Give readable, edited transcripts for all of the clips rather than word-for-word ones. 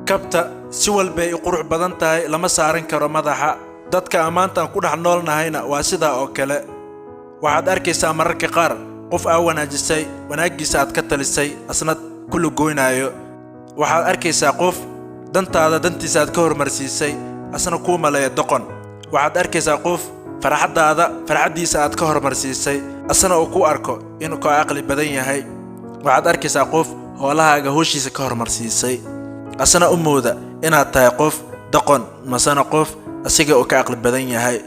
kabta si walba ay qurux badan tahay lama saaran karo madaxa dadka amaantan ku dhax noolnahayna waa sida oo kale waxaad arkaysaa mararka qaar qof aa wanaajisay wanaagiisa aad ka talisay asnad kullu goynaayo waxaad arkaysaa qof dantaada dantiisa aad ka hormarsiisay asna ku maleeyo doqon waxaad arkaysaa qof farxadiisa aad ka hormarsiisay asna uu ku arko inuu ka aqli badan yahay waxaad arkaysaa qof hoolahaaga hawshiisa ka hormarsiisay asna u mooda inaad tahay qof doqon masana qof asiga uu ka aqli badan yahay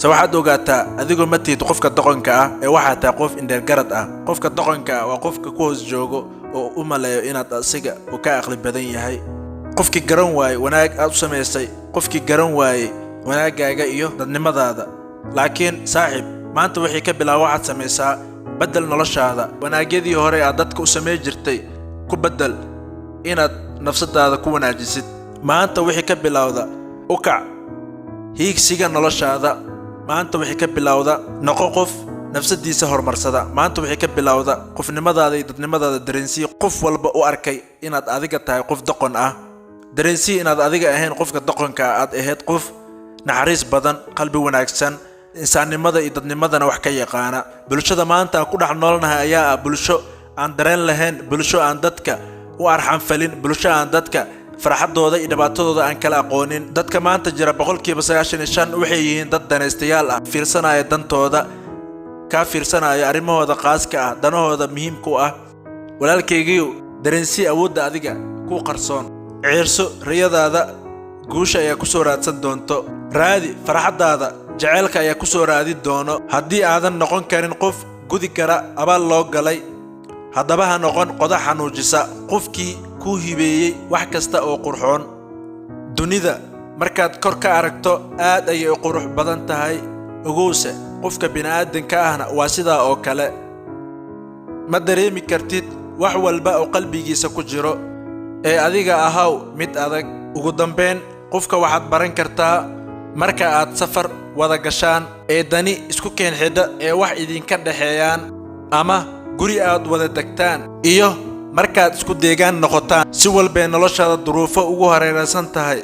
waxaad ogaataa adigoo ma tiid qofka doqonka ah ee waxaad tahay qof indheer garad ah qofka doqonka waa qofka ku hoos joogo oo u maleeyo inaad asiga uu ka aqli badan yahay qofkii garan waayay wanaag aad u samaysay qofkii garan waayay wanaagaaga iyo dadnimadaada laakiin saaxiib maanta wixii ka bilaabo waxaad samaysaa badal noloshaada wanaagyadii hore aad dadka u sameey jirtay ku badal inaad nafsadaada ku wanaajisid maanta wixii ka bilowda u kac hiigsiga noloshaada maanta wixii ka bilowda noqo qof nafsadiisa horumarsada maanta wixii ka bilowda qofnimadaada iyo dadnimadaada dareensi qof walba u arkay inaad adiga tahay qof doqon ah dareensi inaad adiga ahayn qofka doqonka aad ahayd qof naxariis badan qalbi wanaagsan insaannimada iyo dadnimadana wax ka yaqaana bulshada maanta ku dhax noolnahay ayaa ah bulsho aan dareen lahayn bulsho aan dadka u arxan falin bulsho aan dadka farxadooda iyo dhibaatadooda aan kala aqoonin dadka maanta jira 95% waxay yihiin dad danaystayaal ah fiirsanaya dantooda ka fiirsanaya arrimahooda qaaska ah danahooda muhiimka ah walaalkaygiiyo dareensi awoodda adiga ku qarsoon ciirso riyadaada guusha ayaa ku soo raadsan doonto raadi farxadaada jaceelka ayaa ku soo raadi doono haddii aadan noqon karin qof gudi kara abaal loo galay haddaba ha noqon qodax xanuujisa qofkii ku hibeeyey wax kasta oo qurxoon dunida markaad kor ka aragto aad ayay u qurux badan tahay ogowse qofka bini'aadanka ahna waa sidaa oo kale ma dareemi kartid wax walba oo qalbigiisa ku jiro ee adiga ahaw mid adag ugu dambeyn qofka waxaad baran kartaa marka aad safar wada gashaan ee dani isku keen xidha ee wax idinka dhaxeeyaan ama guri aad wada degtaan iyo markaad isku deegaan noqotaan si walba noloshaada duruufo ugu hareeraysan tahay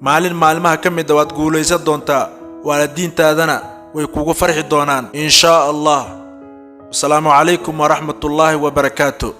maalin maalmaha ka mid ah waad guulaysan doontaa waalidiintaadana way kugu farxi doonaan insha Allah. Assalaamu calaykum wa rahmatullaahi wa barakaatuh.